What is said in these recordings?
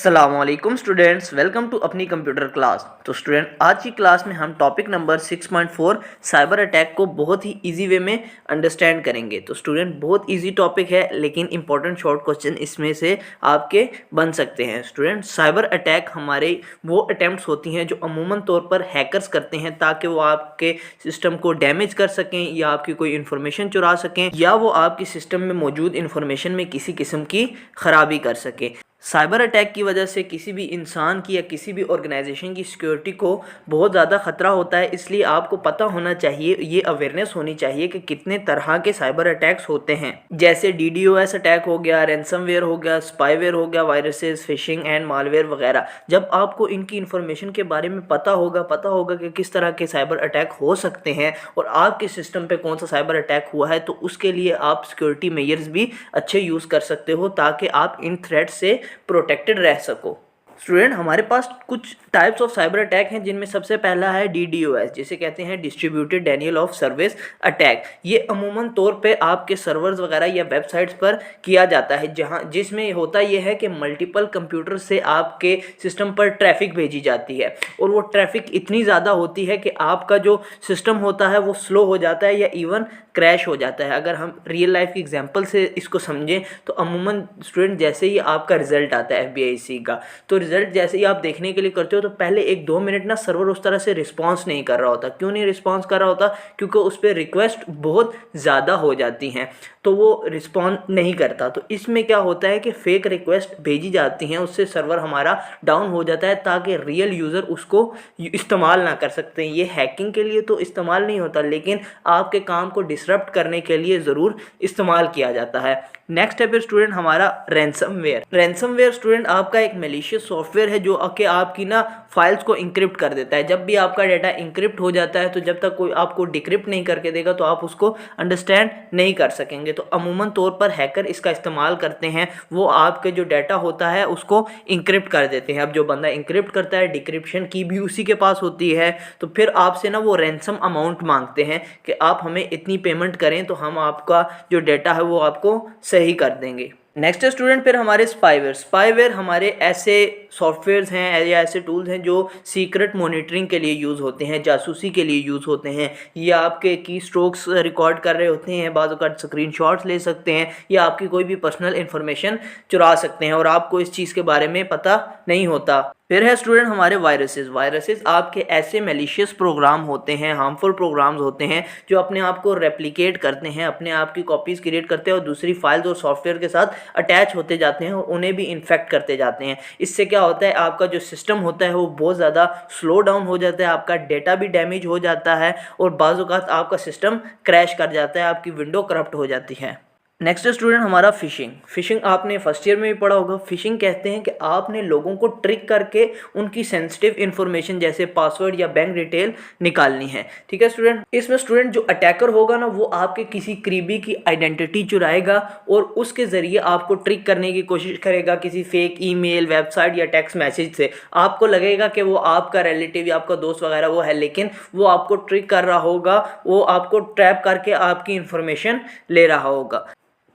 अस्सलामुअलैकुम students, welcome to अपनी computer class. तो स्टूडेंट, आज की क्लास में हम टॉपिक नंबर 6.4 साइबर अटैक को बहुत ही इजी वे में अंडरस्टैंड करेंगे। तो स्टूडेंट, बहुत इजी टॉपिक है लेकिन इंपॉर्टेंट शॉर्ट क्वेश्चन इसमें से आपके बन सकते हैं। स्टूडेंट, साइबर अटैक हमारे वो अटैम्प्ट्स होती हैं जो अमूमन तौर पर हैकर्स करते हैं ताकि वो आपके सिस्टम को डैमेज कर सकें या आपकी कोई इन्फॉर्मेशन चुरा सकें या वो आपकी सिस्टम में मौजूद इन्फॉर्मेशन में किसी किस्म की खराबी कर सकें। साइबर अटैक की वजह से किसी भी इंसान की या किसी भी ऑर्गेनाइजेशन की सिक्योरिटी को बहुत ज़्यादा ख़तरा होता है। इसलिए आपको पता होना चाहिए, ये अवेयरनेस होनी चाहिए कि कितने तरह के साइबर अटैक्स होते हैं, जैसे DDoS अटैक हो गया, रैंसमवेयर हो गया, स्पाईवेयर हो गया, वायरसेस, फिशिंग एंड मालवेयर वगैरह। जब आपको इनकी इन्फॉर्मेशन के बारे में पता होगा कि किस तरह के साइबर अटैक हो सकते हैं और आपके सिस्टम पे कौन सा साइबर अटैक हुआ है, तो उसके लिए आप सिक्योरिटी मेजर्स भी अच्छे यूज़ कर सकते हो ताकि आप इन थ्रेट से प्रोटेक्टेड रह सको। स्टूडेंट, हमारे पास कुछ टाइप्स ऑफ साइबर अटैक हैं जिनमें सबसे पहला है DDoS, जिसे कहते हैं distributed Daniel of service attack. ये अमूमन तौर पे आपके सर्वर्स वगैरह या वेबसाइट्स पर किया जाता है, जिसमें होता यह है कि मल्टीपल कंप्यूटर से आपके सिस्टम पर ट्रैफिक भेजी जाती है और वो ट्रैफिक इतनी ज़्यादा होती है कि आपका जो सिस्टम होता है वो स्लो हो जाता है या इवन क्रैश हो जाता है। अगर हम रियल लाइफ की एग्जांपल से इसको समझें तो अमूमन स्टूडेंट, जैसे ही आपका रिजल्ट आता है FBIC का, तो रिजल्ट जैसे ही आप देखने के लिए करते हो तो पहले 1-2 मिनट ना सर्वर उस तरह से रिस्पॉन्स नहीं कर रहा होता। क्यों नहीं रिस्पॉन्स कर रहा होता? क्योंकि उस पर रिक्वेस्ट बहुत ज़्यादा हो जाती हैं तो वो रिस्पॉन्ड नहीं करता। तो इसमें क्या होता है कि फेक रिक्वेस्ट भेजी जाती हैं, उससे सर्वर हमारा डाउन हो जाता है ताकि रियल यूज़र उसको इस्तेमाल ना कर सकते हैं। ये हैकिंग के लिए तो इस्तेमाल नहीं होता लेकिन आपके काम को डिसरप्ट करने के लिए ज़रूर इस्तेमाल किया जाता है। नेक्स्ट है फिर स्टूडेंट हमारा रैंसमवेयर। रैंसमवेयर स्टूडेंट आपका एक मैलिशियस सॉफ्टवेयर है जो कि आपकी ना फाइल्स को इंक्रिप्ट कर देता है। जब भी आपका डाटा इंक्रिप्ट हो जाता है तो जब तक कोई आपको डिक्रिप्ट नहीं करके देगा तो आप उसको अंडरस्टैंड नहीं कर सकेंगे। तो अमूमन तौर पर हैकर इसका इस्तेमाल करते हैं, वो आपके जो डाटा होता है उसको इंक्रिप्ट कर देते हैं। अब जो बंदा इंक्रिप्ट करता है, डिक्रिप्शन की भी उसी के पास होती है, तो फिर आपसे ना वो रैंसम अमाउंट मांगते हैं कि आप हमें इतनी पेमेंट करें तो हम आपका जो डाटा है वो आपको सही कर देंगे। नेक्स्ट है स्टूडेंट फिर हमारे स्पाईवेयर हमारे ऐसे सॉफ्टवेयर्स हैं या ऐसे टूल्स हैं जो सीक्रेट मॉनिटरिंग के लिए यूज़ होते हैं, जासूसी के लिए यूज़ होते हैं। ये आपके की स्ट्रोक्स रिकॉर्ड कर रहे होते हैं, बाज़ औक़ात स्क्रीनशॉट्स ले सकते हैं या आपकी कोई भी पर्सनल इन्फॉर्मेशन चुरा सकते हैं और आपको इस चीज़ के बारे में पता नहीं होता। फिर है स्टूडेंट हमारे वायरसेस आपके ऐसे मैलिशियस प्रोग्राम होते हैं, हार्मफुल प्रोग्राम्स होते हैं जो अपने आप को रेप्लिकेट करते हैं, अपने आप की कॉपीज़ क्रिएट करते हैं और दूसरी फाइल्स और सॉफ्टवेयर के साथ अटैच होते जाते हैं और उन्हें भी इन्फेक्ट करते जाते हैं। इससे क्या होता है, आपका जो सिस्टम होता है वो बहुत ज़्यादा स्लो डाउन हो जाता है, आपका डेटा भी डैमेज हो जाता है और बाज़ औक़ात आपका सिस्टम क्रैश कर जाता है, आपकी विंडो करप्ट हो जाती है। नेक्स्ट स्टूडेंट हमारा फिशिंग आपने फर्स्ट ईयर में भी पढ़ा होगा। फिशिंग कहते हैं कि आपने लोगों को ट्रिक करके उनकी सेंसिटिव इन्फॉर्मेशन जैसे पासवर्ड या बैंक डिटेल निकालनी है। ठीक है स्टूडेंट, इसमें स्टूडेंट जो अटैकर होगा ना वो आपके किसी करीबी की आइडेंटिटी चुराएगा और उसके ज़रिए आपको ट्रिक करने की कोशिश करेगा किसी फेक ईमेल, वेबसाइट या टेक्स्ट मैसेज से। आपको लगेगा कि वो आपका रिलेटिव या आपका दोस्त वगैरह वो है, लेकिन वो आपको ट्रिक कर रहा होगा, वो आपको ट्रैप करके आपकी इन्फॉर्मेशन ले रहा होगा।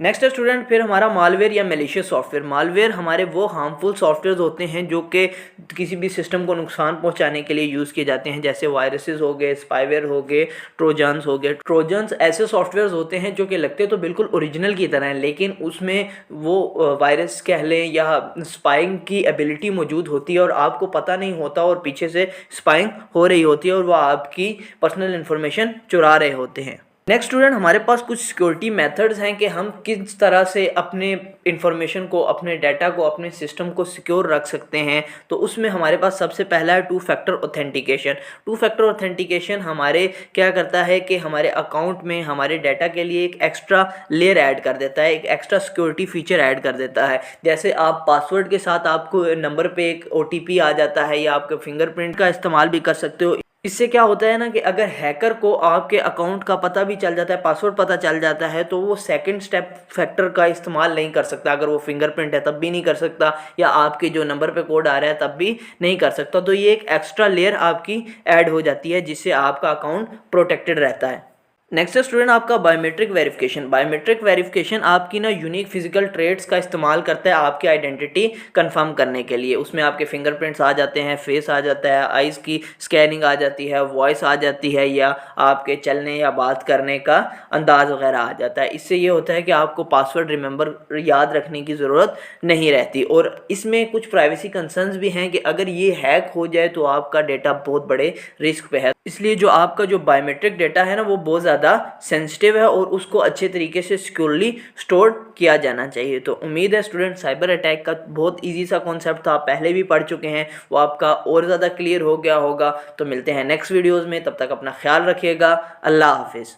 नेक्स्ट स्टूडेंट फिर हमारा मालवेयर या मैलिशियस सॉफ्टवेयर। मालवेयर हमारे वो हार्मफुल सॉफ्टवेयर होते हैं जो कि किसी भी सिस्टम को नुकसान पहुंचाने के लिए यूज़ किए जाते हैं, जैसे वायरसेस हो गए, स्पाईवेयर हो गए, ट्रोजन्स हो गए। ट्रोजन्स ऐसे सॉफ्टवेयर होते हैं जो कि लगते तो बिल्कुल ओरिजिनल की तरह हैं लेकिन उसमें वो वायरस कह लें या स्पाइंग की एबिलिटी मौजूद होती है और आपको पता नहीं होता और पीछे से स्पाइंग हो रही होती है और वो आपकी पर्सनल इन्फॉर्मेशन चुरा रहे होते हैं। नेक्स्ट स्टूडेंट हमारे पास कुछ सिक्योरिटी मेथड्स हैं कि हम किस तरह से अपने इन्फॉर्मेशन को, अपने डाटा को, अपने सिस्टम को सिक्योर रख सकते हैं। तो उसमें हमारे पास सबसे पहला है 2 फैक्टर ऑथेंटिकेशन। 2 फैक्टर ऑथेंटिकेशन हमारे क्या करता है कि हमारे अकाउंट में हमारे डाटा के लिए एक एक्स्ट्रा लेयर ऐड कर देता है, एक एक्स्ट्रा सिक्योरिटी फीचर ऐड कर देता है। जैसे आप पासवर्ड के साथ आपको नंबर पे एक OTP आ जाता है या आपके फिंगरप्रिंट का इस्तेमाल भी कर सकते हो। इससे क्या होता है ना कि अगर हैकर को आपके अकाउंट का पता भी चल जाता है, पासवर्ड पता चल जाता है, तो वो सेकंड स्टेप फैक्टर का इस्तेमाल नहीं कर सकता। अगर वो फिंगरप्रिंट है तब भी नहीं कर सकता या आपके जो नंबर पे कोड आ रहा है तब भी नहीं कर सकता। तो ये एक एक्स्ट्रा लेयर आपकी ऐड हो जाती है जिससे आपका अकाउंट प्रोटेक्टेड रहता है। नेक्स्ट है स्टूडेंट आपका बायोमेट्रिक वेरिफिकेशन। बायोमेट्रिक वेरिफिकेशन आपकी ना यूनिक फिजिकल ट्रेट्स का इस्तेमाल करता है आपकी आइडेंटिटी कंफर्म करने के लिए। उसमें आपके फिंगरप्रिंट्स आ जाते हैं, फेस आ जाता है, आइज़ की स्कैनिंग आ जाती है, वॉइस आ जाती है, या आपके चलने या बात करने का अंदाज़ वगैरह आ जाता है। इससे ये होता है कि आपको पासवर्ड रिमेंबर याद रखने की ज़रूरत नहीं रहती। और इसमें कुछ प्राइवेसी कंसर्न्स भी हैं कि अगर ये हैक हो जाए तो आपका डेटा बहुत बड़े रिस्क पे है। इसलिए जो आपका जो बायोमेट्रिक डेटा है ना वो बहुत ज़्यादा सेंसिटिव है और उसको अच्छे तरीके से सिक्योरली स्टोर किया जाना चाहिए। तो उम्मीद है स्टूडेंट साइबर अटैक का बहुत इजी सा कॉन्सेप्ट था, आप पहले भी पढ़ चुके हैं, वो आपका और ज़्यादा क्लियर हो गया होगा। तो मिलते हैं नेक्स्ट वीडियोज़ में, तब तक अपना ख्याल रखिएगा। अल्लाह हाफिज़।